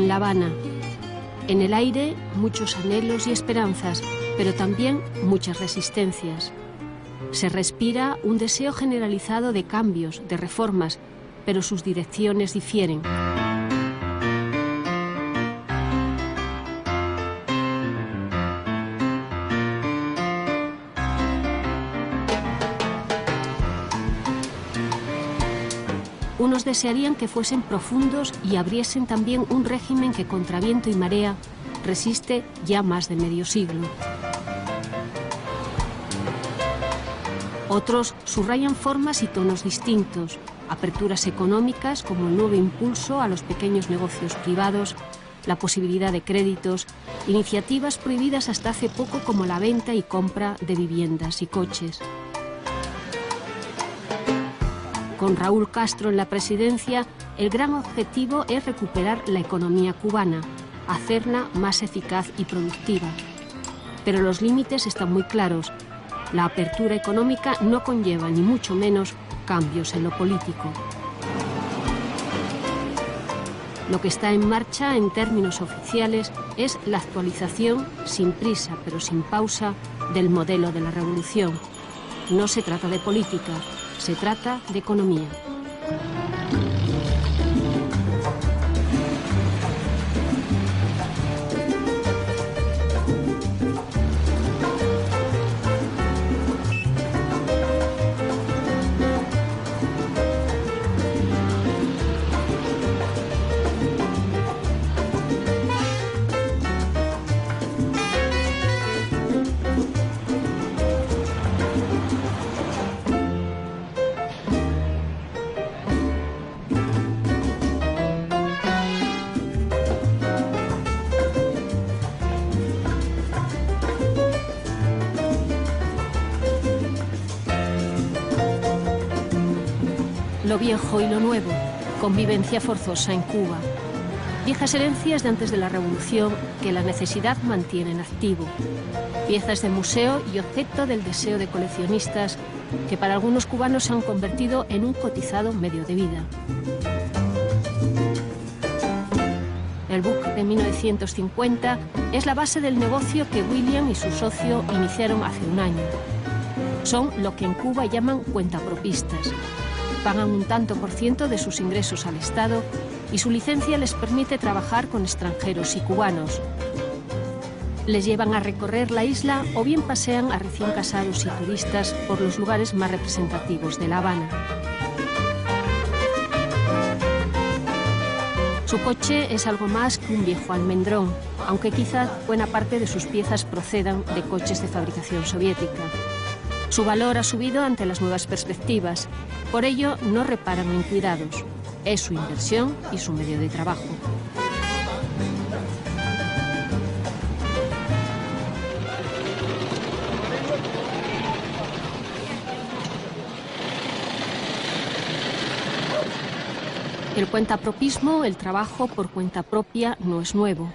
en La Habana. En el aire, muchos anhelos y esperanzas, pero también muchas resistencias. Se respira un deseo generalizado de cambios, de reformas, pero sus direcciones difieren. Unos desearían que fuesen profundos y abriesen también un régimen que contra viento y marea resiste ya más de medio siglo. Otros subrayan formas y tonos distintos, aperturas económicas como el nuevo impulso a los pequeños negocios privados, la posibilidad de créditos, iniciativas prohibidas hasta hace poco como la venta y compra de viviendas y coches. Con Raúl Castro en la presidencia, el gran objetivo es recuperar la economía cubana, hacerla más eficaz y productiva. Pero los límites están muy claros. La apertura económica no conlleva ni mucho menos cambios en lo político. Lo que está en marcha en términos oficiales es la actualización, sin prisa pero sin pausa, del modelo de la revolución. No se trata de política, se trata de economía. Lo viejo y lo nuevo, convivencia forzosa en Cuba. Viejas herencias de antes de la revolución que la necesidad mantiene en activo. Piezas de museo y objeto del deseo de coleccionistas que para algunos cubanos se han convertido en un cotizado medio de vida. El Buc de 1950 es la base del negocio que William y su socio iniciaron hace un año. Son lo que en Cuba llaman cuentapropistas. Pagan un tanto por ciento de sus ingresos al Estado y su licencia les permite trabajar con extranjeros y cubanos. Les llevan a recorrer la isla o bien pasean a recién casados y turistas por los lugares más representativos de La Habana. Su coche es algo más que un viejo almendrón, aunque quizá buena parte de sus piezas procedan de coches de fabricación soviética. Su valor ha subido ante las nuevas perspectivas, por ello no reparan en cuidados. Es su inversión y su medio de trabajo. El cuentapropismo, el trabajo por cuenta propia, no es nuevo.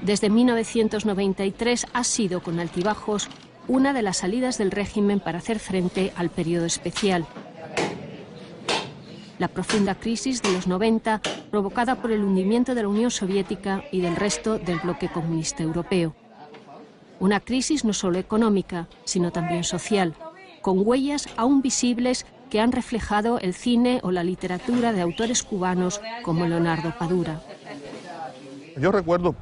Desde 1993 ha sido, con altibajos, una de las salidas del régimen para hacer frente al periodo especial. La profunda crisis de los 90, provocada por el hundimiento de la Unión Soviética y del resto del bloque comunista europeo. Una crisis no solo económica, sino también social, con huellas aún visibles que han reflejado el cine o la literatura de autores cubanos como Leonardo Padura. Yo recuerdo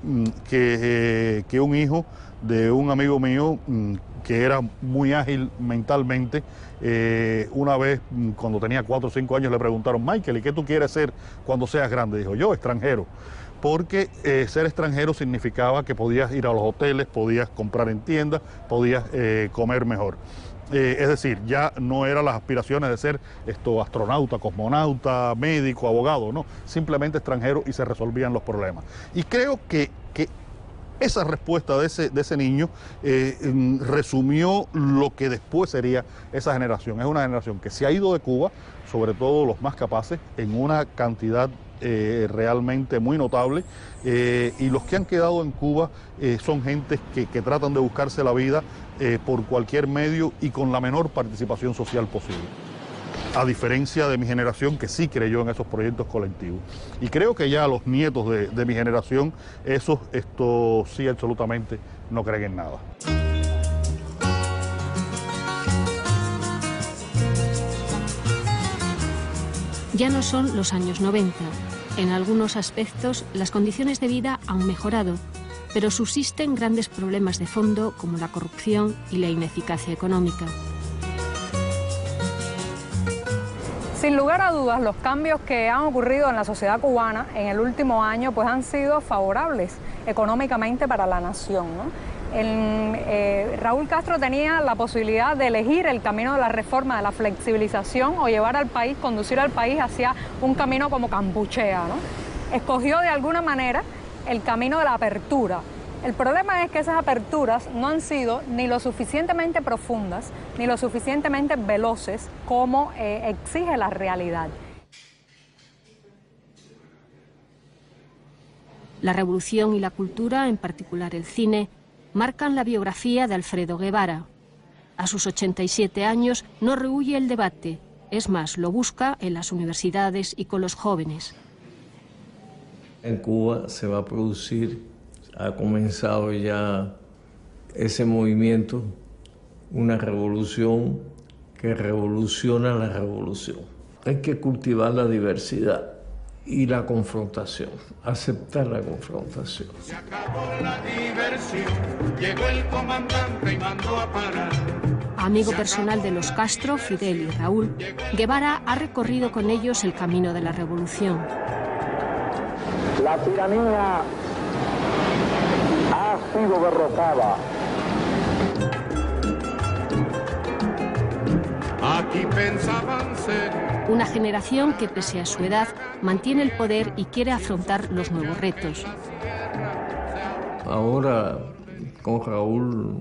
que un hijo de un amigo mío que era muy ágil mentalmente, una vez cuando tenía 4 o 5 años le preguntaron: Michael, ¿y qué tú quieres ser cuando seas grande? Dijo: yo, extranjero. Porque ser extranjero significaba que podías ir a los hoteles, podías comprar en tiendas, podías comer mejor. Es decir, ya no eran las aspiraciones de ser astronauta, cosmonauta, médico, abogado, no, simplemente extranjero, y se resolvían los problemas. Y creo que esa respuesta de ese niño resumió lo que después sería esa generación. Es una generación que se ha ido de Cuba, sobre todo los más capaces, en una cantidad realmente muy notable, y los que han quedado en Cuba son gentes que tratan de buscarse la vida por cualquier medio y con la menor participación social posible. a diferencia de mi generación que sí creyó en esos proyectos colectivos. Y creo que ya los nietos de mi generación, esto sí absolutamente no creen en nada. Ya no son los años 90. En algunos aspectos, las condiciones de vida han mejorado, pero subsisten grandes problemas de fondo como la corrupción y la ineficacia económica. Sin lugar a dudas, los cambios que han ocurrido en la sociedad cubana en el último año pues han sido favorables económicamente para la nación, ¿no? Raúl Castro tenía la posibilidad de elegir el camino de la reforma, de la flexibilización o llevar al país, conducir al país hacia un camino como Campuchea, ¿no? Escogió de alguna manera el camino de la apertura. El problema es que esas aperturas no han sido ni lo suficientemente profundas ni lo suficientemente veloces como exige la realidad. La revolución y la cultura, en particular el cine, marcan la biografía de Alfredo Guevara. A sus 87 años no rehúye el debate, es más, lo busca en las universidades y con los jóvenes. En Cuba se va a producir, ha comenzado ya ese movimiento, una revolución que revoluciona la revolución. Hay que cultivar la diversidad y la confrontación, aceptar la confrontación. Se acabó la diversión, llegó el comandante y mandó a parar. Amigo personal de los Castro, Fidel y Raúl, Guevara ha recorrido con ellos el camino de la revolución. La tiranía ha sido derrotada. Aquí pensaban ser Una generación que, pese a su edad, mantiene el poder y quiere afrontar los nuevos retos. Ahora, con Raúl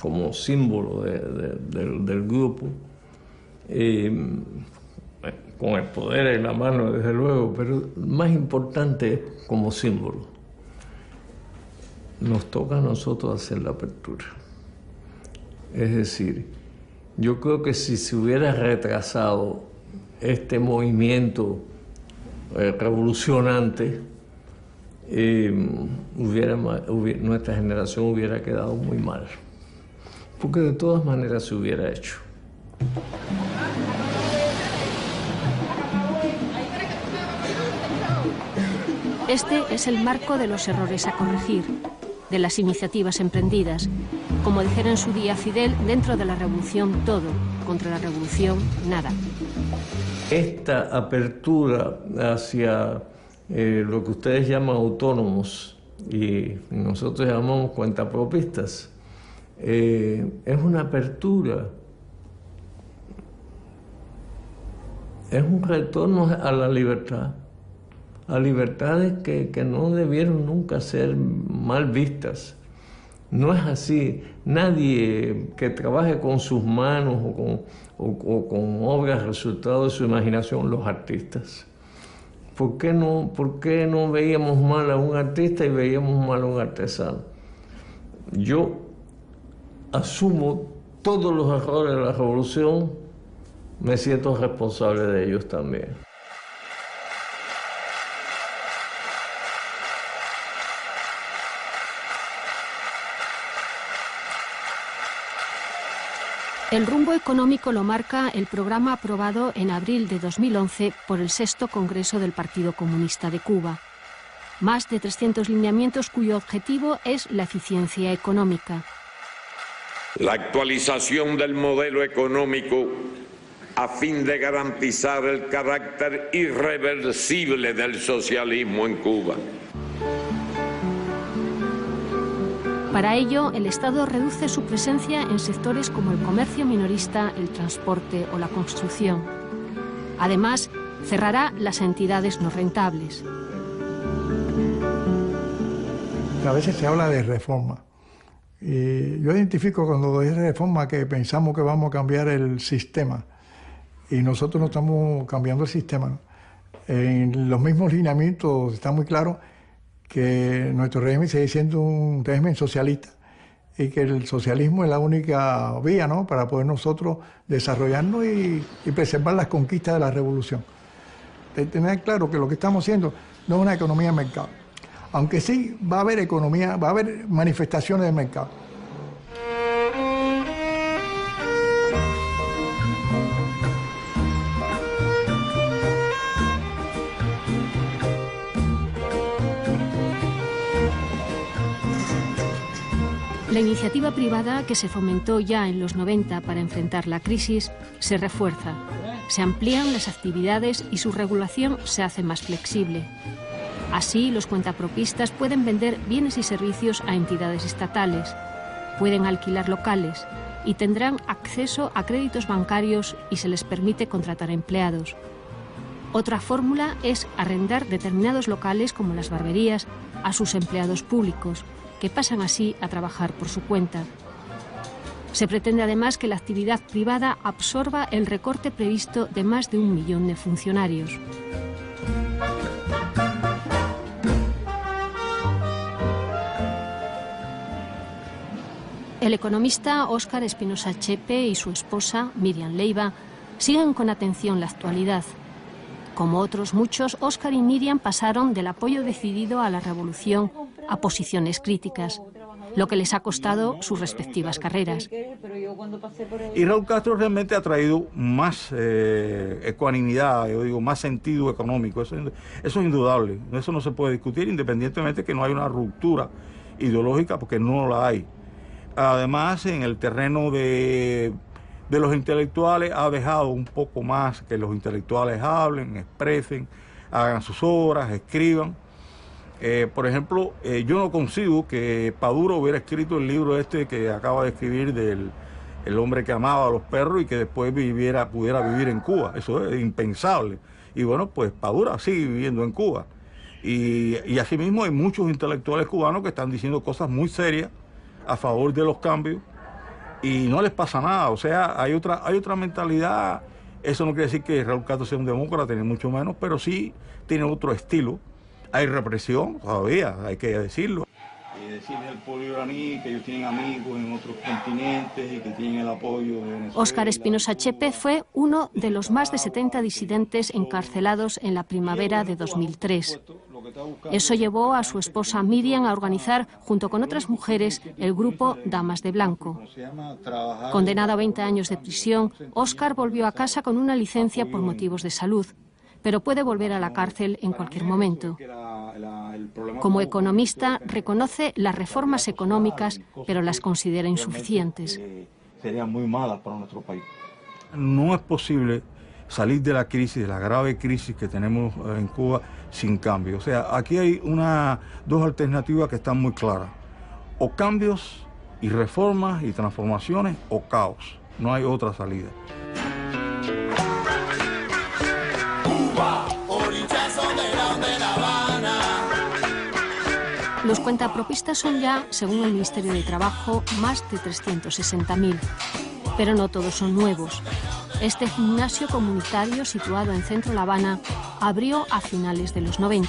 como símbolo del grupo, con el poder en la mano, desde luego, pero más importante es como símbolo. Nos toca a nosotros hacer la apertura. Es decir, yo creo que si se hubiera retrasado este movimiento revolucionante, nuestra generación hubiera quedado muy mal, porque de todas maneras se hubiera hecho. Este es el marco de los errores a corregir, de las iniciativas emprendidas. Como dijera en su día Fidel, dentro de la revolución todo, contra la revolución nada. Esta apertura hacia lo que ustedes llaman autónomos y nosotros llamamos cuentapropistas, es una apertura, es un retorno a la libertad, a libertades que no debieron nunca ser mal vistas. No es así. Nadie que trabaje con sus manos o con obras resultado de su imaginación, los artistas. ¿Por qué no veíamos mal a un artista y veíamos mal a un artesano? Yo asumo todos los errores de la revolución, me siento responsable de ellos también. El rumbo económico lo marca el programa aprobado en abril de 2011 por el 6º Congreso del Partido Comunista de Cuba. Más de 300 lineamientos cuyo objetivo es la eficiencia económica. La actualización del modelo económico a fin de garantizar el carácter irreversible del socialismo en Cuba. Para ello, el Estado reduce su presencia en sectores como el comercio minorista, el transporte o la construcción. Además, cerrará las entidades no rentables. A veces se habla de reforma. Y yo identifico cuando es reforma que pensamos que vamos a cambiar el sistema. Y nosotros no estamos cambiando el sistema, ¿no? En los mismos lineamientos está muy claro que nuestro régimen sigue siendo un régimen socialista y que el socialismo es la única vía, ¿no?, para poder nosotros desarrollarnos y preservar las conquistas de la revolución. Tener claro que lo que estamos haciendo no es una economía de mercado, aunque sí va a haber economía, va a haber manifestaciones de mercado. La iniciativa privada, que se fomentó ya en los 90 para enfrentar la crisis, se refuerza. Se amplían las actividades y su regulación se hace más flexible. Así, los cuentapropistas pueden vender bienes y servicios a entidades estatales, pueden alquilar locales y tendrán acceso a créditos bancarios y se les permite contratar empleados. Otra fórmula es arrendar determinados locales, como las barberías, a sus empleados públicos, que pasan así a trabajar por su cuenta. Se pretende además que la actividad privada absorba el recorte previsto de más de 1 millón de funcionarios. El economista Óscar Espinosa Chepe y su esposa, Miriam Leiva, siguen con atención la actualidad. Como otros muchos, Óscar y Miriam pasaron del apoyo decidido a la revolución a posiciones críticas, lo que les ha costado sus respectivas carreras. Y Raúl Castro realmente ha traído más ecuanimidad, yo digo, más sentido económico. Eso es indudable, eso no se puede discutir, independientemente de que no hay una ruptura ideológica, porque no la hay. Además, en el terreno de los intelectuales ha dejado un poco más que los intelectuales hablen, expresen, hagan sus obras, escriban. Por ejemplo, yo no consigo que Padura hubiera escrito el libro este que acaba de escribir del el hombre que amaba a los perros y que después pudiera vivir en Cuba. Eso es impensable. Y bueno, pues Padura sigue viviendo en Cuba. Y asimismo hay muchos intelectuales cubanos que están diciendo cosas muy serias a favor de los cambios y no les pasa nada. O sea, hay otra mentalidad. Eso no quiere decir que Raúl Castro sea un demócrata, ni mucho menos, pero sí tiene otro estilo. Hay represión todavía, hay que decirlo. Y decirle al pueblo iraní que ellos tienen amigos en otros continentes y que tienen el apoyo de Venezuela. Óscar Espinosa Chepe fue uno de los más de 70 disidentes encarcelados en la primavera de 2003. Eso llevó a su esposa Miriam a organizar, junto con otras mujeres, el grupo Damas de Blanco. Condenado a 20 años de prisión, Óscar volvió a casa con una licencia por motivos de salud, pero puede volver a la cárcel en cualquier momento. Como economista, reconoce las reformas económicas, pero las considera insuficientes. Serían muy malas para nuestro país. No es posible salir de la crisis, de la grave crisis que tenemos en Cuba, sin cambio. O sea, aquí hay dos alternativas que están muy claras. O cambios y reformas y transformaciones o caos. No hay otra salida. Los cuentapropistas son ya, según el Ministerio de Trabajo, más de 360.000. Pero no todos son nuevos. Este gimnasio comunitario, situado en Centro La Habana, abrió a finales de los 90.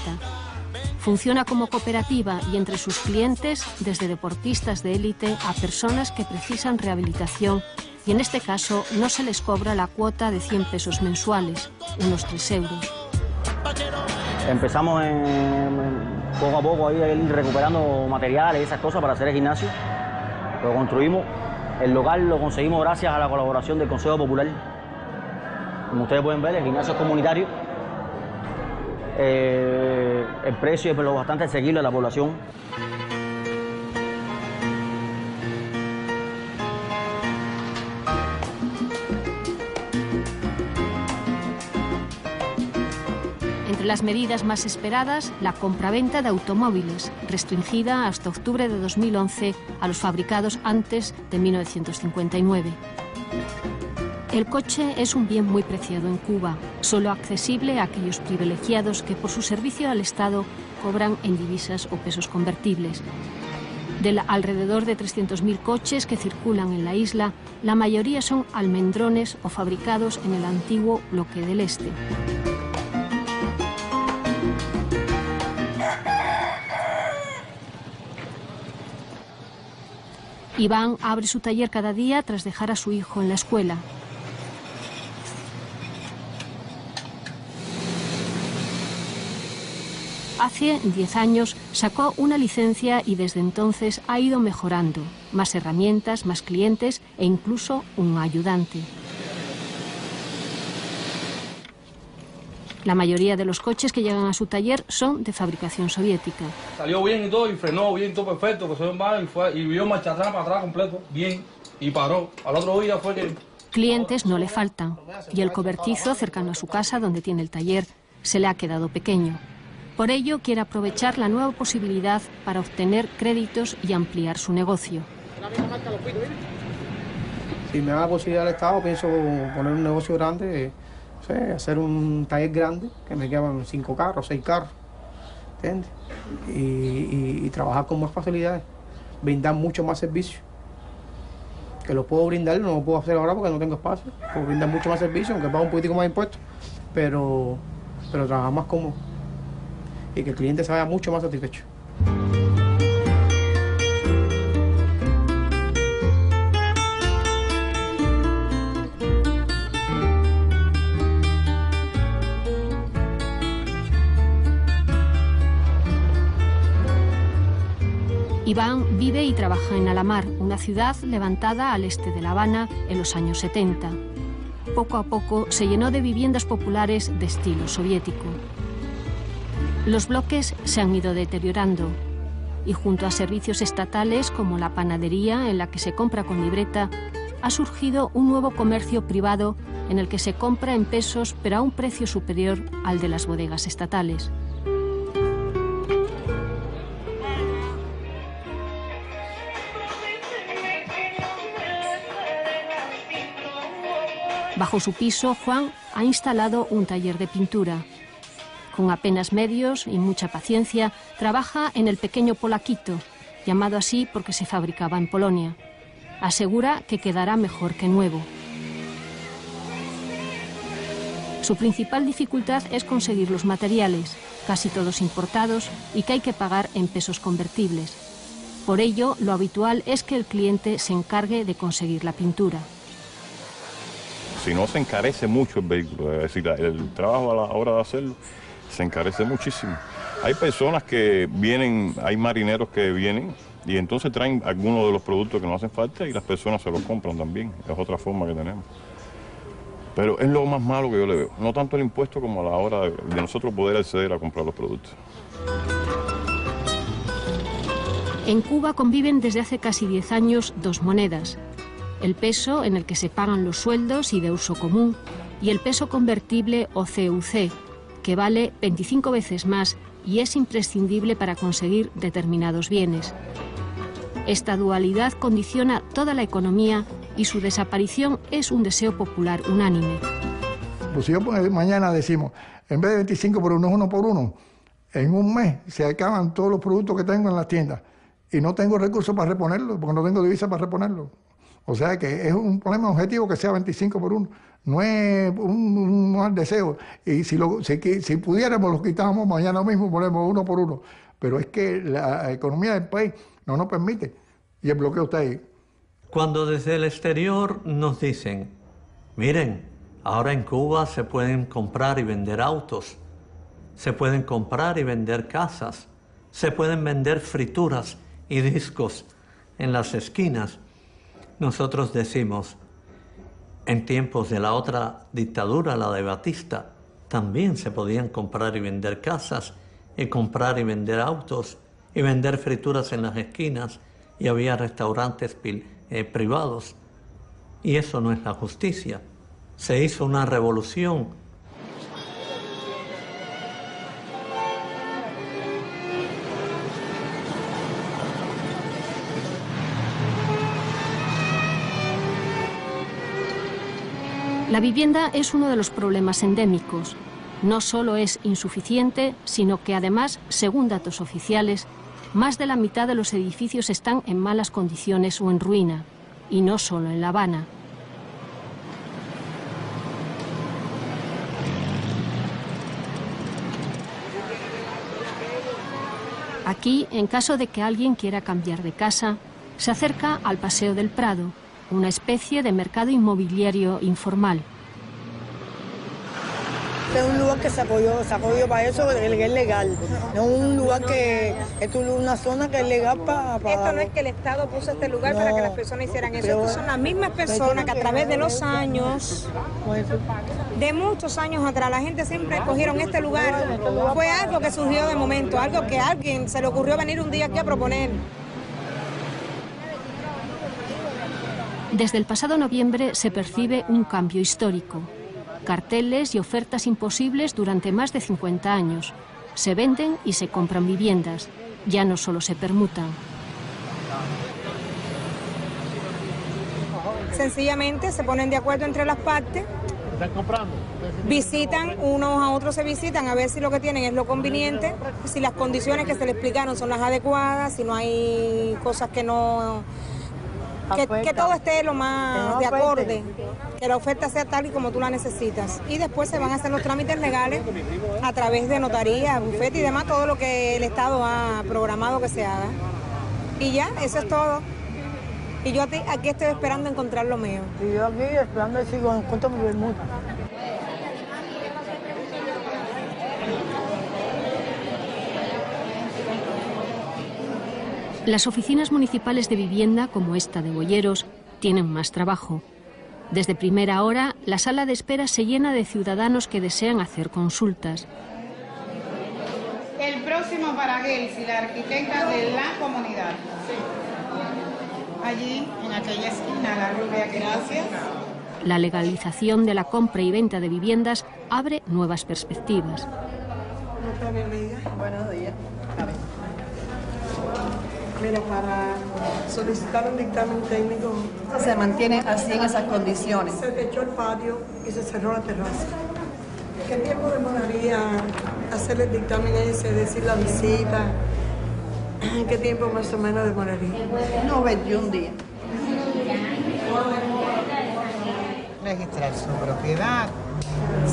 Funciona como cooperativa y entre sus clientes, desde deportistas de élite a personas que precisan rehabilitación, y en este caso no se les cobra la cuota de 100 pesos mensuales, unos 3 euros. Empezamos poco a poco ahí recuperando materiales y esas cosas para hacer el gimnasio. Lo construimos. El local lo conseguimos gracias a la colaboración del Consejo Popular. Como ustedes pueden ver, el gimnasio es comunitario. El precio es bastante asequible a la población. Entre las medidas más esperadas, la compraventa de automóviles, restringida hasta octubre de 2011 a los fabricados antes de 1959. El coche es un bien muy preciado en Cuba, solo accesible a aquellos privilegiados que por su servicio al Estado cobran en divisas o pesos convertibles. De alrededor de 300.000 coches que circulan en la isla, la mayoría son almendrones o fabricados en el antiguo bloque del Este. Iván abre su taller cada día tras dejar a su hijo en la escuela. Hace 10 años sacó una licencia y desde entonces ha ido mejorando. Más herramientas, más clientes e incluso un ayudante. La mayoría de los coches que llegan a su taller son de fabricación soviética. Salió bien y todo, y frenó bien, todo perfecto, que se ve mal, y vio marcha atrás para atrás completo, bien, y paró. Al otro día fue que... Clientes no le faltan, y el cobertizo cercano a su casa, donde tiene el taller, se le ha quedado pequeño. Por ello, quiere aprovechar la nueva posibilidad para obtener créditos y ampliar su negocio. Si me da la posibilidad del Estado, pienso poner un negocio grande, hacer un taller grande, que me quedan 5 carros, 6 carros, ¿entiendes? Y trabajar con más facilidades, brindar mucho más servicio. Que lo puedo brindar, no lo puedo hacer ahora porque no tengo espacio. Puedo brindar mucho más servicio, aunque pago un poquitico más de impuestos, pero trabajar más cómodo y que el cliente se vaya mucho más satisfecho. Iván vive y trabaja en Alamar, una ciudad levantada al este de La Habana en los años 70. Poco a poco se llenó de viviendas populares de estilo soviético. Los bloques se han ido deteriorando y junto a servicios estatales como la panadería, en la que se compra con libreta, ha surgido un nuevo comercio privado en el que se compra en pesos pero a un precio superior al de las bodegas estatales. Bajo su piso, Juan ha instalado un taller de pintura. Con apenas medios y mucha paciencia, trabaja en el pequeño Polaquito, llamado así porque se fabricaba en Polonia. Asegura que quedará mejor que nuevo. Su principal dificultad es conseguir los materiales, casi todos importados y que hay que pagar en pesos convertibles. Por ello, lo habitual es que el cliente se encargue de conseguir la pintura. Si no, se encarece mucho el vehículo, es decir, el trabajo a la hora de hacerlo se encarece muchísimo. Hay personas que vienen, hay marineros que vienen y entonces traen algunos de los productos que nos hacen falta y las personas se los compran también, es otra forma que tenemos. Pero es lo más malo que yo le veo, no tanto el impuesto como a la hora de nosotros poder acceder a comprar los productos. En Cuba conviven desde hace casi 10 años dos monedas. El peso, en el que se pagan los sueldos y de uso común, y el peso convertible o CUC, que vale 25 veces más y es imprescindible para conseguir determinados bienes. Esta dualidad condiciona toda la economía y su desaparición es un deseo popular unánime. Pues si mañana decimos, en vez de 25 por 1 es 1 por 1, en un mes se acaban todos los productos que tengo en las tiendas y no tengo recursos para reponerlos, porque no tengo divisa para reponerlos. O sea que es un problema objetivo que sea 25 por 1. No es un mal deseo. Y si pudiéramos, lo quitábamos mañana mismo, ponemos 1 por 1. Pero es que la economía del país no nos permite. Y el bloqueo está ahí. Cuando desde el exterior nos dicen, miren, ahora en Cuba se pueden comprar y vender autos, se pueden comprar y vender casas, se pueden vender frituras y discos en las esquinas. Nosotros decimos, en tiempos de la otra dictadura, la de Batista, también se podían comprar y vender casas, y comprar y vender autos, y vender frituras en las esquinas, y había restaurantes privados. Y eso no es la justicia. Se hizo una revolución. La vivienda es uno de los problemas endémicos. No solo es insuficiente, sino que además, según datos oficiales, más de la mitad de los edificios están en malas condiciones o en ruina, y no solo en La Habana. Aquí, en caso de que alguien quiera cambiar de casa, Se acerca al Paseo del Prado, una especie de mercado inmobiliario informal. Es un lugar que se acogió para eso, que es legal. No es un lugar que es una zona que es legal para... Esto no es que el Estado puso este lugar para que las personas hicieran eso. Estas son las mismas personas que a través de los años, de muchos años atrás, la gente siempre cogieron este lugar. Fue algo que surgió de momento, algo que a alguien se le ocurrió venir un día aquí a proponer. Desde el pasado noviembre se percibe un cambio histórico. Carteles y ofertas imposibles durante más de 50 años. Se venden y se compran viviendas. Ya no solo se permutan. Sencillamente se ponen de acuerdo entre las partes. Visitan, unos a otros se visitan a ver si lo que tienen es lo conveniente, si las condiciones que se le explicaron son las adecuadas, si no hay cosas que no... Que todo esté lo más de acorde, que la oferta sea tal y como tú la necesitas. Y después se van a hacer los trámites legales a través de notaría, bufete y demás, todo lo que el Estado ha programado que se haga. Y ya, eso es todo. Y yo aquí estoy esperando encontrar lo mío. Y yo aquí esperando si encuentro mi permuta. Las oficinas municipales de vivienda, como esta de Boyeros, tienen más trabajo. Desde primera hora, la sala de espera se llena de ciudadanos que desean hacer consultas. El próximo para Gelsi, la arquitecta de la comunidad. Allí, en aquella esquina, la rubia, gracias. La legalización de la compra y venta de viviendas abre nuevas perspectivas. Buenos días. Mira, para solicitar un dictamen técnico... Se mantiene así en esas condiciones. Se techó el patio y se cerró la terraza. ¿Qué tiempo demoraría hacer el dictamen ese, decir la visita? ¿Qué tiempo más o menos demoraría? No, 21 días. Registrar su propiedad,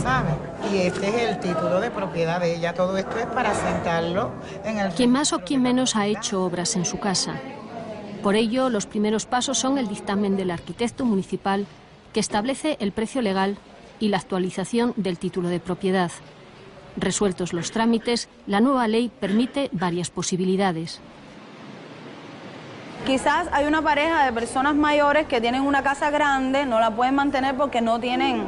¿sabes? Y este es el título de propiedad de ella. Todo esto es para sentarlo en el... Quien más o quien menos ha hecho obras en su casa. Por ello, los primeros pasos son el dictamen del arquitecto municipal que establece el precio legal y la actualización del título de propiedad. Resueltos los trámites, la nueva ley permite varias posibilidades. Quizás hay una pareja de personas mayores que tienen una casa grande, no la pueden mantener porque no tienen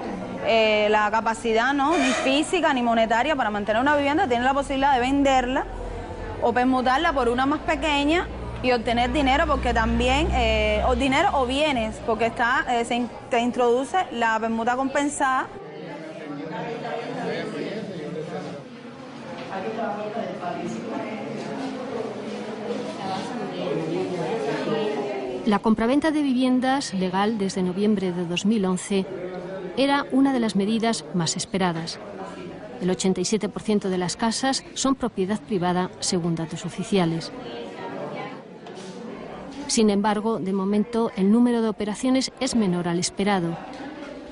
la capacidad, ¿no?, ni física ni monetaria para mantener una vivienda, tienen la posibilidad de venderla o permutarla por una más pequeña y obtener dinero, porque también, o dinero o bienes, porque se introduce la permuta compensada. La compraventa de viviendas, legal desde noviembre de 2011, era una de las medidas más esperadas. El 87% de las casas son propiedad privada, según datos oficiales. Sin embargo, de momento, el número de operaciones es menor al esperado.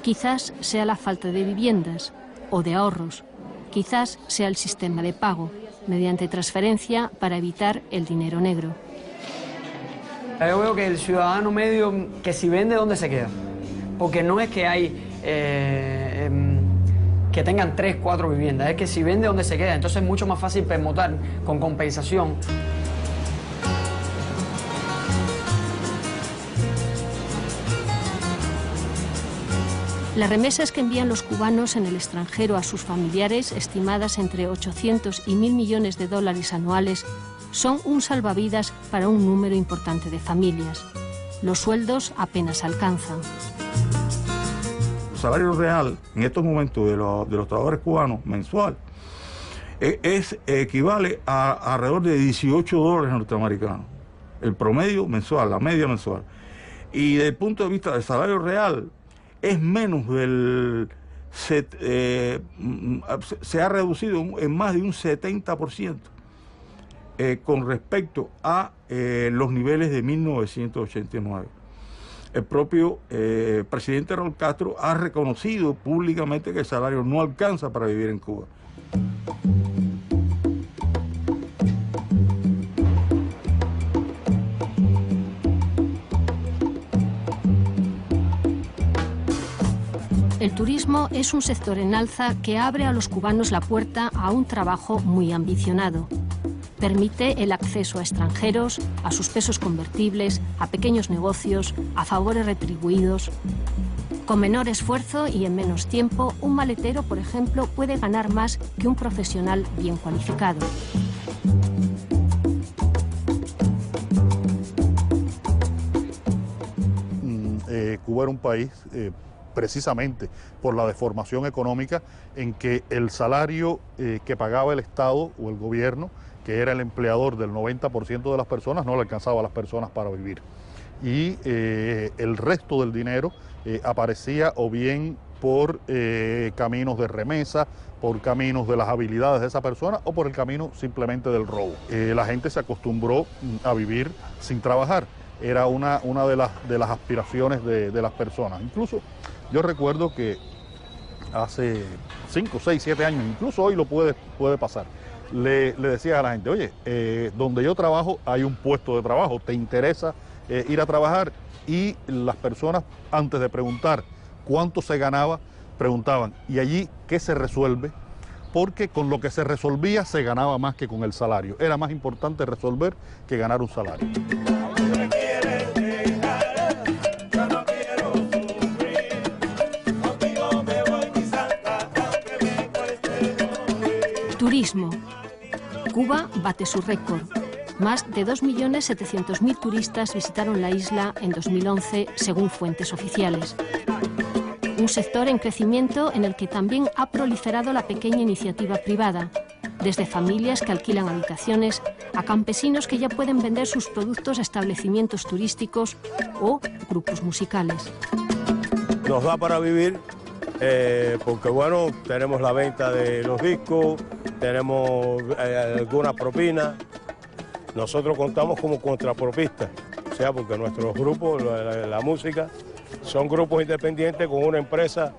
Quizás sea la falta de viviendas o de ahorros. Quizás sea el sistema de pago, mediante transferencia para evitar el dinero negro. Yo veo que el ciudadano medio, que si vende, ¿dónde se queda? Porque no es que hay que tengan 3, 4 viviendas, es que si vende, ¿dónde se queda? Entonces es mucho más fácil permutar con compensación. Las remesas que envían los cubanos en el extranjero a sus familiares, estimadas entre 800 y 1.000 millones de dólares anuales, son un salvavidas para un número importante de familias. Los sueldos apenas alcanzan. El salario real en estos momentos de los trabajadores cubanos mensual equivale a alrededor de $18 norteamericanos. El promedio mensual, la media mensual. Y desde el punto de vista del salario real, es menos del... se ha reducido en más de un 70%. Con respecto a los niveles de 1989. El propio presidente Raúl Castro ha reconocido públicamente que el salario no alcanza para vivir en Cuba. El turismo es un sector en alza que abre a los cubanos la puerta a un trabajo muy ambicionado. Permite el acceso a extranjeros, a sus pesos convertibles, a pequeños negocios, a favores retribuidos. Con menor esfuerzo y en menos tiempo, un maletero, por ejemplo, puede ganar más que un profesional bien cualificado. Cuba era un país, precisamente por la deformación económica, en que el salario que pagaba el Estado o el gobierno, que era el empleador del 90% de las personas, no le alcanzaba a las personas para vivir. Y el resto del dinero aparecía o bien por caminos de remesa, por caminos de las habilidades de esa persona o por el camino simplemente del robo. La gente se acostumbró a vivir sin trabajar. Era una de las aspiraciones de las personas. Incluso yo recuerdo que hace 5, 6, 7 años, incluso hoy lo puede pasar, le decía a la gente, oye, donde yo trabajo hay un puesto de trabajo, ¿te interesa ir a trabajar? Y las personas, antes de preguntar cuánto se ganaba, preguntaban, ¿y allí qué se resuelve? Porque con lo que se resolvía se ganaba más que con el salario. Era más importante resolver que ganar un salario. Turismo. Cuba bate su récord. Más de 2.700.000 turistas visitaron la isla en 2011, según fuentes oficiales. Un sector en crecimiento en el que también ha proliferado la pequeña iniciativa privada, desde familias que alquilan habitaciones a campesinos que ya pueden vender sus productos a establecimientos turísticos o grupos musicales. Nos da para vivir porque, bueno, tenemos la venta de los discos, tenemos algunas propinas. Nosotros contamos como contrapropistas, o sea, porque nuestros grupos, la música, son grupos independientes con una empresa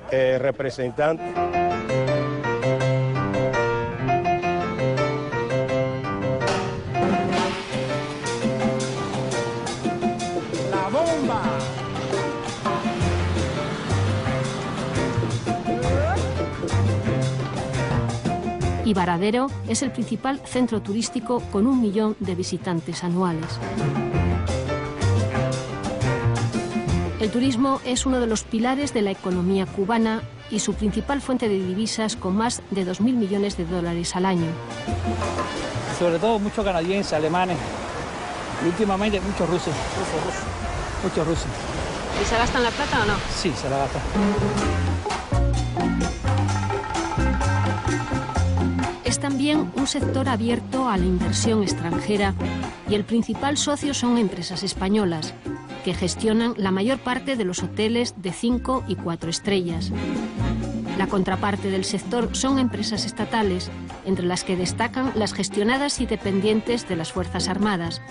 representante. La bomba. Y Varadero es el principal centro turístico con 1 millón de visitantes anuales. El turismo es uno de los pilares de la economía cubana y su principal fuente de divisas, con más de 2.000 millones de dólares al año. Sobre todo muchos canadienses, alemanes y últimamente muchos rusos. Muchos rusos. ¿Y se gastan la plata o no? Sí, se la gastan. Es también un sector abierto a la inversión extranjera y el principal socio son empresas españolas, que gestionan la mayor parte de los hoteles de 5 y 4 estrellas. La contraparte del sector son empresas estatales, entre las que destacan las gestionadas y dependientes de las Fuerzas Armadas,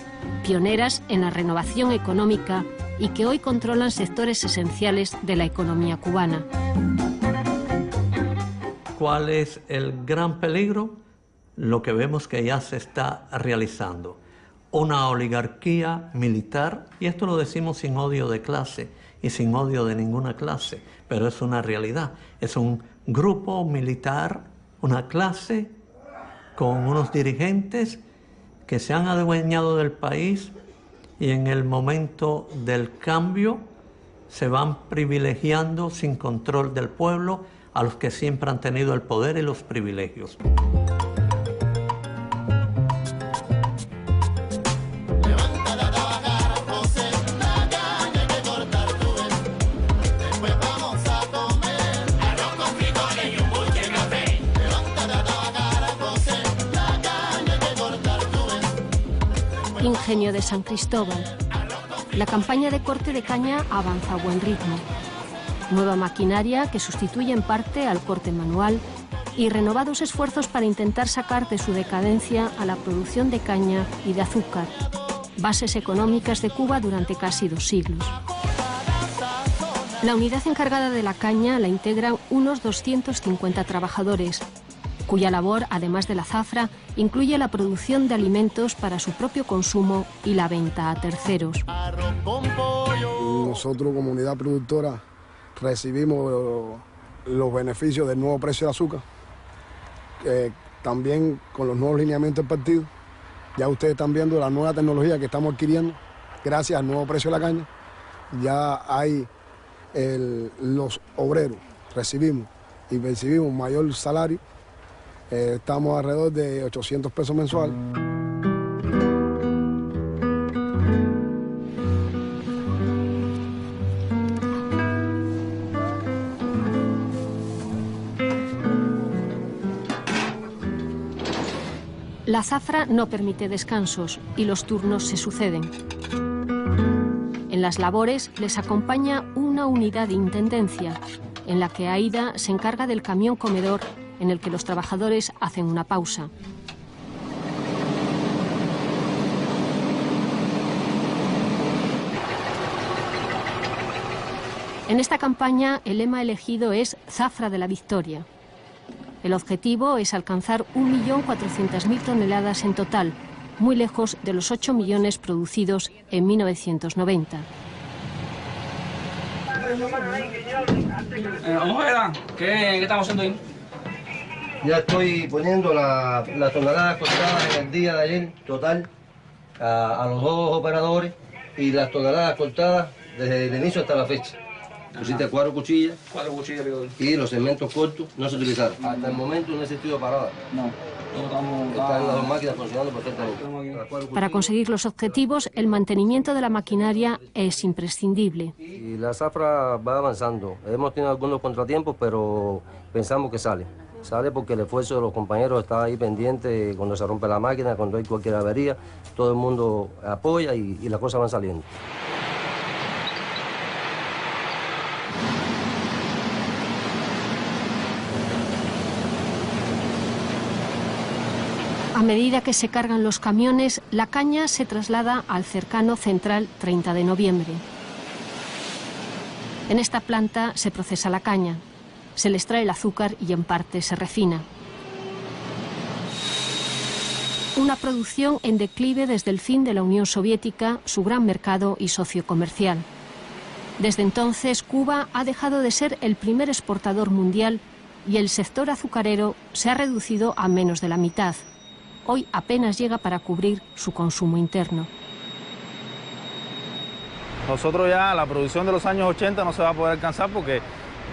pioneras en la renovación económica y que hoy controlan sectores esenciales de la economía cubana. ¿Cuál es el gran peligro? Lo que vemos que ya se está realizando. Una oligarquía militar, y esto lo decimos sin odio de clase y sin odio de ninguna clase, pero es una realidad. Es un grupo militar, una clase con unos dirigentes que se han adueñado del país y en el momento del cambio se van privilegiando sin control del pueblo a los que siempre han tenido el poder y los privilegios. Ingenio de San Cristóbal. La campaña de corte de caña avanza a buen ritmo. Nueva maquinaria que sustituye en parte al corte manual y renovados esfuerzos para intentar sacar de su decadencia a la producción de caña y de azúcar, bases económicas de Cuba durante casi 2 siglos. La unidad encargada de la caña la integran unos 250 trabajadores, cuya labor, además de la zafra, incluye la producción de alimentos para su propio consumo y la venta a terceros. Nosotros, como unidad productora, recibimos los beneficios del nuevo precio del azúcar, también con los nuevos lineamientos del partido. Ya ustedes están viendo la nueva tecnología que estamos adquiriendo gracias al nuevo precio de la caña. Ya hay los obreros, recibimos y percibimos mayor salario. Estamos alrededor de 800 pesos mensuales. La zafra no permite descansos y los turnos se suceden. En las labores les acompaña una unidad de intendencia, en la que Aida se encarga del camión comedor en el que los trabajadores hacen una pausa. En esta campaña el lema elegido es Zafra de la Victoria. El objetivo es alcanzar 1.400.000 toneladas en total, muy lejos de los 8 millones producidos en 1990. ¿Qué estamos haciendo ahí? Ya estoy poniendo la tonelada cortada en el día de ayer, total, a los dos operadores, y las toneladas cortadas desde el inicio hasta la fecha. Pusiste 4 cuchillas. 4 cuchillas, y los segmentos cortos no se utilizaron. Hasta el momento no ha existido parada. No. Están las dos máquinas funcionando perfectamente. Para conseguir los objetivos, el mantenimiento de la maquinaria es imprescindible. Y la zafra va avanzando. Hemos tenido algunos contratiempos, pero pensamos que sale. Sale porque el esfuerzo de los compañeros está ahí pendiente cuando se rompe la máquina, cuando hay cualquier avería. Todo el mundo apoya y las cosas van saliendo. A medida que se cargan los camiones, la caña se traslada al cercano Central 30 de noviembre. En esta planta se procesa la caña, se le extrae el azúcar y en parte se refina. Una producción en declive desde el fin de la Unión Soviética, su gran mercado y socio comercial. Desde entonces, Cuba ha dejado de ser el primer exportador mundial y el sector azucarero se ha reducido a menos de la mitad. Hoy apenas llega para cubrir su consumo interno. Nosotros ya la producción de los años 80 no se va a poder alcanzar porque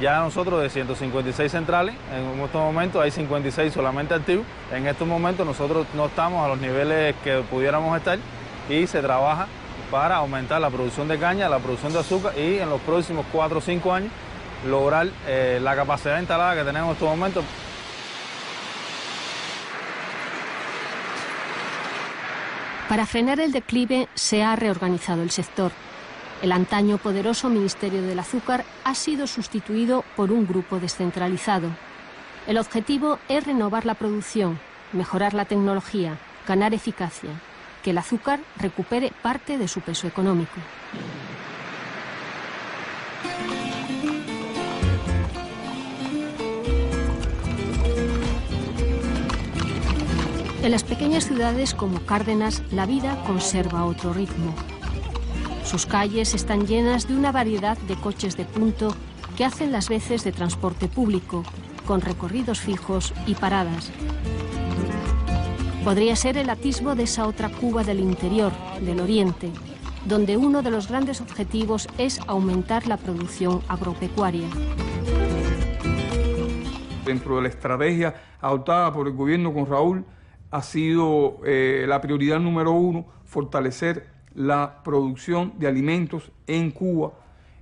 ya nosotros de 156 centrales, en estos momentos hay 56 solamente activos. En estos momentos nosotros no estamos a los niveles que pudiéramos estar y se trabaja para aumentar la producción de caña, la producción de azúcar y en los próximos 4 o 5 años lograr la capacidad instalada que tenemos en estos momentos. Para frenar el declive se ha reorganizado el sector. El antaño poderoso Ministerio del Azúcar ha sido sustituido por un grupo descentralizado. El objetivo es renovar la producción, mejorar la tecnología, ganar eficacia, que el azúcar recupere parte de su peso económico. En las pequeñas ciudades como Cárdenas, la vida conserva otro ritmo. Sus calles están llenas de una variedad de coches de punto que hacen las veces de transporte público, con recorridos fijos y paradas. Podría ser el atisbo de esa otra Cuba del interior, del oriente, donde uno de los grandes objetivos es aumentar la producción agropecuaria. Dentro de la estrategia adoptada por el gobierno con Raúl, ha sido la prioridad número 1 fortalecer la producción de alimentos en Cuba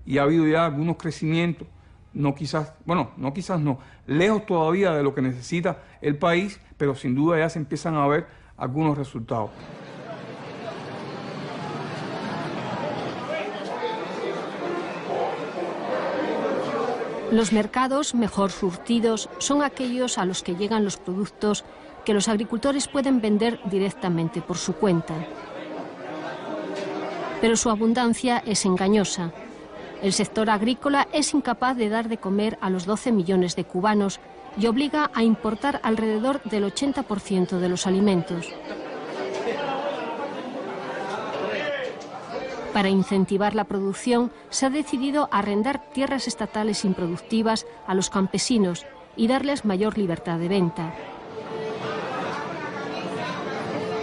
y ha habido ya algunos crecimientos, lejos todavía de lo que necesita el país, pero sin duda ya se empiezan a ver algunos resultados. Los mercados mejor surtidos son aquellos a los que llegan los productos que los agricultores pueden vender directamente por su cuenta. Pero su abundancia es engañosa. El sector agrícola es incapaz de dar de comer a los 12 millones de cubanos y obliga a importar alrededor del 80% de los alimentos. Para incentivar la producción, se ha decidido arrendar tierras estatales improductivas a los campesinos y darles mayor libertad de venta.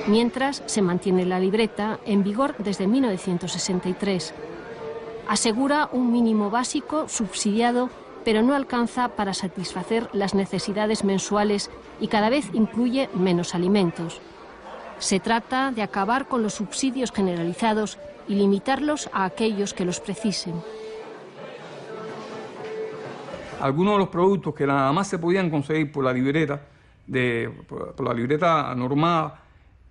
Mientras, se mantiene la libreta, en vigor desde 1963. Asegura un mínimo básico subsidiado, pero no alcanza para satisfacer las necesidades mensuales y cada vez incluye menos alimentos. Se trata de acabar con los subsidios generalizados y limitarlos a aquellos que los precisen. Algunos de los productos que nada más se podían conseguir por la libreta, por la libreta normada,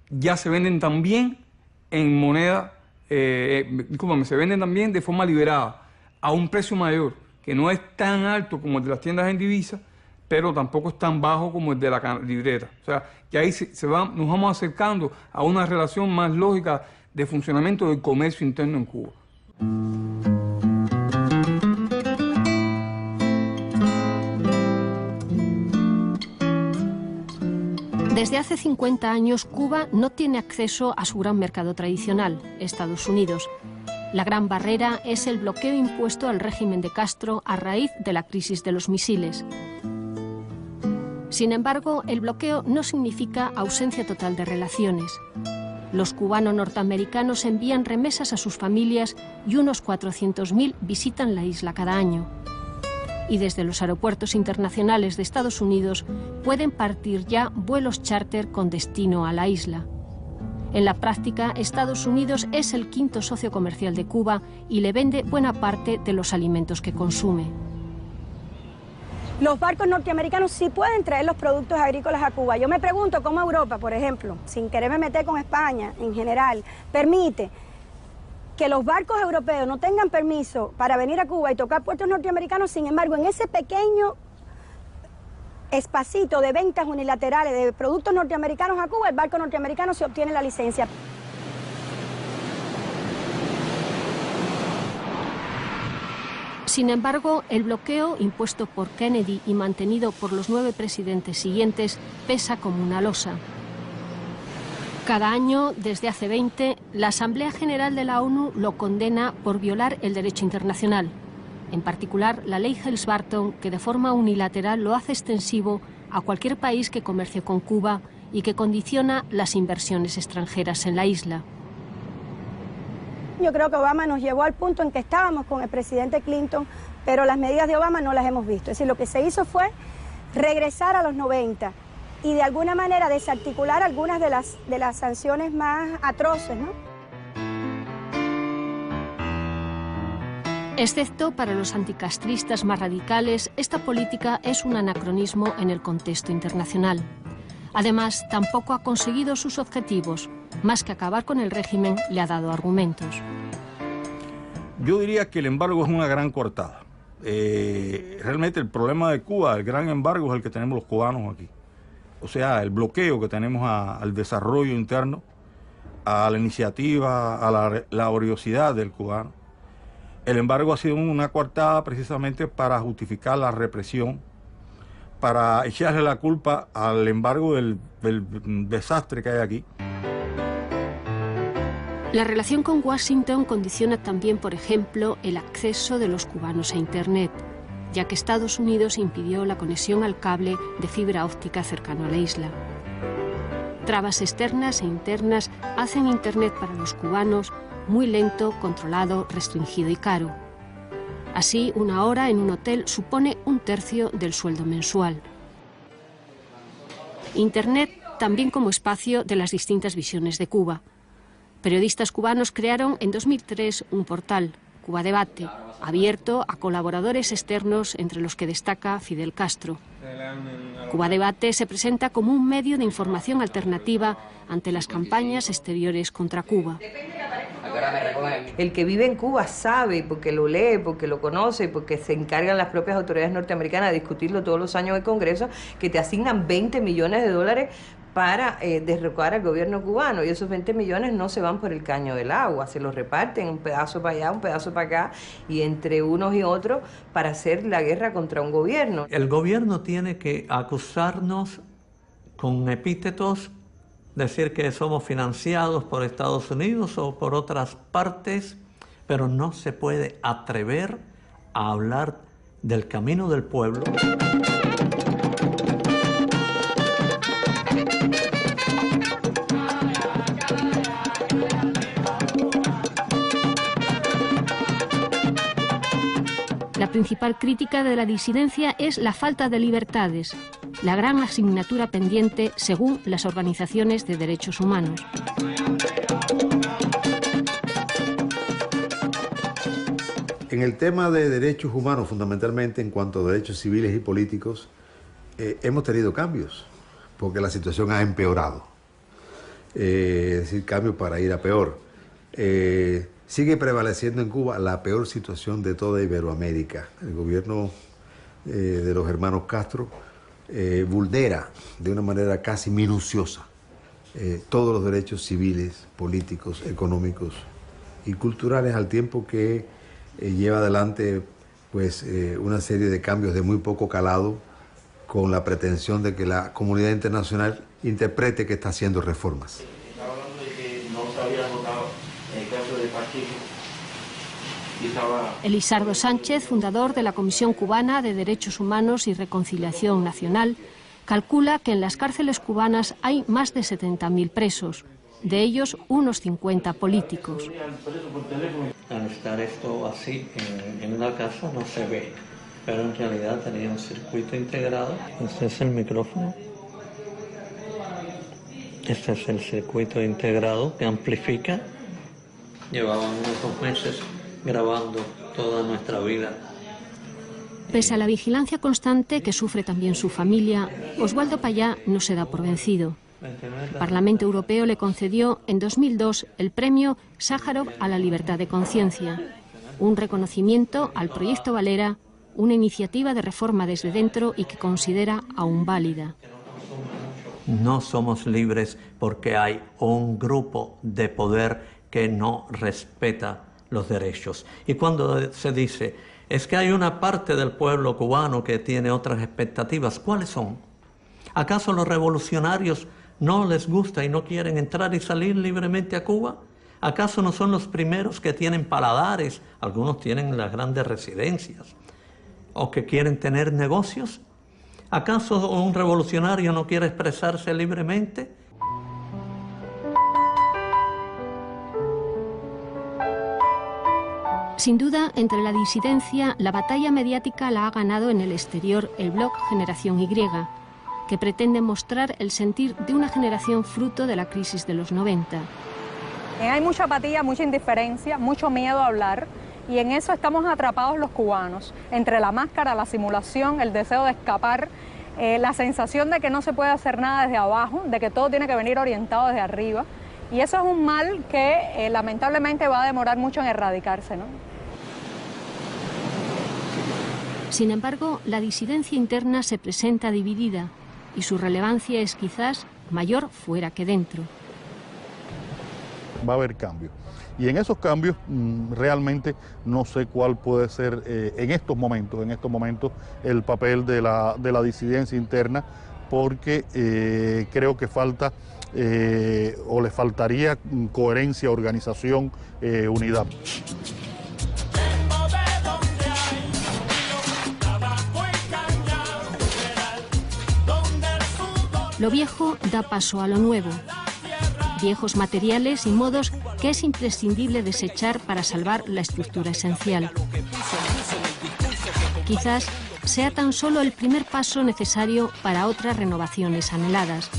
ya se venden también en moneda, se venden también de forma liberada, a un precio mayor, que no es tan alto como el de las tiendas en divisa, pero tampoco es tan bajo como el de la libreta. O sea, que ahí nos vamos acercando a una relación más lógica de funcionamiento del comercio interno en Cuba. Desde hace 50 años, Cuba no tiene acceso a su gran mercado tradicional, Estados Unidos. La gran barrera es el bloqueo impuesto al régimen de Castro a raíz de la crisis de los misiles. Sin embargo, el bloqueo no significa ausencia total de relaciones. Los cubanos norteamericanos envían remesas a sus familias y unos 400.000 visitan la isla cada año. Y desde los aeropuertos internacionales de Estados Unidos pueden partir ya vuelos charter con destino a la isla. En la práctica, Estados Unidos es el quinto socio comercial de Cuba y le vende buena parte de los alimentos que consume. Los barcos norteamericanos sí pueden traer los productos agrícolas a Cuba. Yo me pregunto cómo Europa, por ejemplo, sin quererme meter con España en general, permite que los barcos europeos no tengan permiso para venir a Cuba y tocar puertos norteamericanos. Sin embargo, en ese pequeño espacito de ventas unilaterales de productos norteamericanos a Cuba, el barco norteamericano se obtiene la licencia. Sin embargo, el bloqueo impuesto por Kennedy y mantenido por los 9 presidentes siguientes pesa como una losa. Cada año, desde hace 20, la Asamblea General de la ONU lo condena por violar el derecho internacional, en particular la ley Helms-Burton, que de forma unilateral lo hace extensivo a cualquier país que comercie con Cuba y que condiciona las inversiones extranjeras en la isla. Yo creo que Obama nos llevó al punto en que estábamos con el presidente Clinton, pero las medidas de Obama no las hemos visto. Es decir, lo que se hizo fue regresar a los 90 y de alguna manera desarticular algunas de las sanciones más atroces, ¿no? Excepto para los anticastristas más radicales, esta política es un anacronismo en el contexto internacional. Además, tampoco ha conseguido sus objetivos. Más que acabar con el régimen, le ha dado argumentos. Yo diría que el embargo es una gran coartada. Realmente el problema de Cuba, el gran embargo, es el que tenemos los cubanos aquí. O sea, el bloqueo que tenemos al desarrollo interno, a la iniciativa, a la laboriosidad del cubano. El embargo ha sido una coartada precisamente para justificar la represión, para echarle la culpa al embargo del desastre que hay aquí. La relación con Washington condiciona también, por ejemplo, el acceso de los cubanos a Internet, ya que Estados Unidos impidió la conexión al cable de fibra óptica cercano a la isla. Trabas externas e internas hacen Internet para los cubanos muy lento, controlado, restringido y caro. Así, una hora en un hotel supone 1/3 del sueldo mensual. Internet también como espacio de las distintas visiones de Cuba. Periodistas cubanos crearon en 2003 un portal, Cuba Debate, abierto a colaboradores externos, entre los que destaca Fidel Castro. Cuba Debate se presenta como un medio de información alternativa ante las campañas exteriores contra Cuba. El que vive en Cuba sabe, porque lo lee, porque lo conoce, porque se encargan las propias autoridades norteamericanas de discutirlo todos los años en el Congreso, que te asignan 20 millones de dólares para derrocar al gobierno cubano, y esos 20 millones no se van por el caño del agua, se los reparten un pedazo para allá, un pedazo para acá, y entre unos y otros para hacer la guerra contra un gobierno. El gobierno tiene que acusarnos con epítetos, decir que somos financiados por Estados Unidos o por otras partes, pero no se puede atrever a hablar del camino del pueblo. La principal crítica de la disidencia es la falta de libertades, la gran asignatura pendiente según las organizaciones de derechos humanos. En el tema de derechos humanos, fundamentalmente en cuanto a derechos civiles y políticos, hemos tenido cambios, porque la situación ha empeorado. Es decir, cambios para ir a peor. Sigue prevaleciendo en Cuba la peor situación de toda Iberoamérica. El gobierno de los hermanos Castro vulnera de una manera casi minuciosa todos los derechos civiles, políticos, económicos y culturales, al tiempo que lleva adelante pues, una serie de cambios de muy poco calado, con la pretensión de que la comunidad internacional interprete que está haciendo reformas. Estaba hablando de que no se había notado el caso de Pacheco. Elisardo Sánchez, fundador de la Comisión Cubana de Derechos Humanos y Reconciliación Nacional, calcula que en las cárceles cubanas hay más de 70.000 presos, de ellos unos 50 políticos. Al estar esto así en una casa no se ve, pero en realidad tenía un circuito integrado. Este es el micrófono. Este es el circuito integrado que amplifica. Llevábamos unos 2 meses grabando toda nuestra vida. Pese a la vigilancia constante que sufre también su familia, Oswaldo Payá no se da por vencido. El Parlamento Europeo le concedió en 2002 el premio Sájarov a la libertad de conciencia, un reconocimiento al Proyecto Valera, una iniciativa de reforma desde dentro y que considera aún válida. No somos libres porque hay un grupo de poder que no respeta los derechos. Y cuando se dice, es que hay una parte del pueblo cubano que tiene otras expectativas, ¿cuáles son? ¿Acaso los revolucionarios no les gusta y no quieren entrar y salir libremente a Cuba? ¿Acaso no son los primeros que tienen paladares? Algunos tienen las grandes residencias. ¿O que quieren tener negocios? ¿Acaso un revolucionario no quiere expresarse libremente? Sin duda, entre la disidencia, la batalla mediática la ha ganado en el exterior el blog Generación Y, que pretende mostrar el sentir de una generación fruto de la crisis de los 90. Hay mucha apatía, mucha indiferencia, mucho miedo a hablar, y en eso estamos atrapados los cubanos, entre la máscara, la simulación, el deseo de escapar, la sensación de que no se puede hacer nada desde abajo, de que todo tiene que venir orientado desde arriba, y eso es un mal que lamentablemente va a demorar mucho en erradicarse, ¿no? Sin embargo, la disidencia interna se presenta dividida y su relevancia es quizás mayor fuera que dentro. Va a haber cambios. Y en esos cambios realmente no sé cuál puede ser en estos momentos el papel de la disidencia interna, porque creo que falta o le faltaría coherencia, organización, unidad. Lo viejo da paso a lo nuevo. Viejos materiales y modos que es imprescindible desechar para salvar la estructura esencial. Quizás sea tan solo el primer paso necesario para otras renovaciones anheladas.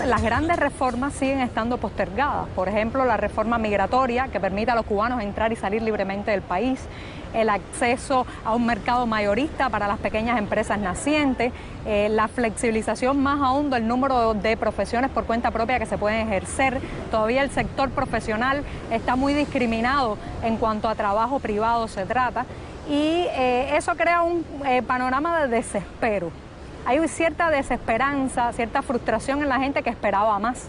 Las grandes reformas siguen estando postergadas. Por ejemplo, la reforma migratoria que permite a los cubanos entrar y salir libremente del país, el acceso a un mercado mayorista para las pequeñas empresas nacientes, la flexibilización más aún del número de profesiones por cuenta propia que se pueden ejercer. Todavía el sector profesional está muy discriminado en cuanto a trabajo privado se trata, y eso crea un panorama de desespero. Hay cierta desesperanza, cierta frustración en la gente que esperaba más.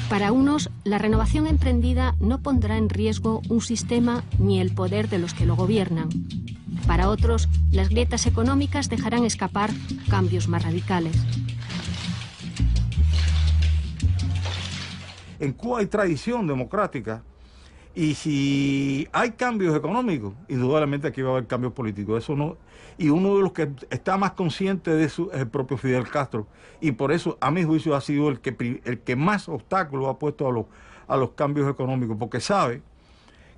Para unos, la renovación emprendida no pondrá en riesgo un sistema ni el poder de los que lo gobiernan. Para otros, las grietas económicas dejarán escapar cambios más radicales. En Cuba hay tradición democrática y si hay cambios económicos, indudablemente aquí va a haber cambios políticos. Eso no. Y uno de los que está más consciente de eso es el propio Fidel Castro. Y por eso, a mi juicio, ha sido el que más obstáculos ha puesto a los cambios económicos, porque sabe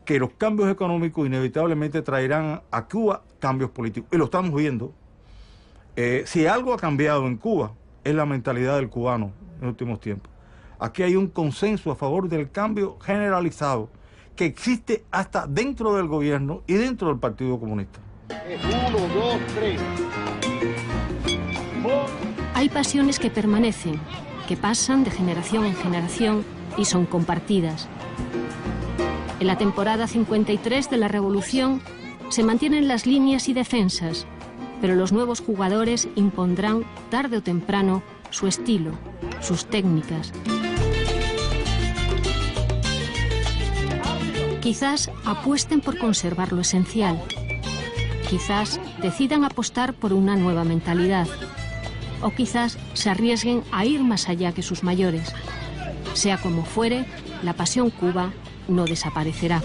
que los cambios económicos inevitablemente traerán a Cuba cambios políticos. Y lo estamos viendo. Si algo ha cambiado en Cuba, es la mentalidad del cubano en los últimos tiempos. Aquí hay un consenso a favor del cambio generalizado que existe hasta dentro del gobierno y dentro del Partido Comunista. 1, 2, 3. Hay pasiones que permanecen, que pasan de generación en generación y son compartidas. En la temporada 53 de la Revolución se mantienen las líneas y defensas, pero los nuevos jugadores impondrán tarde o temprano su estilo, sus técnicas. Quizás apuesten por conservar lo esencial. Quizás decidan apostar por una nueva mentalidad. O quizás se arriesguen a ir más allá que sus mayores. Sea como fuere, la pasión Cuba no desaparecerá.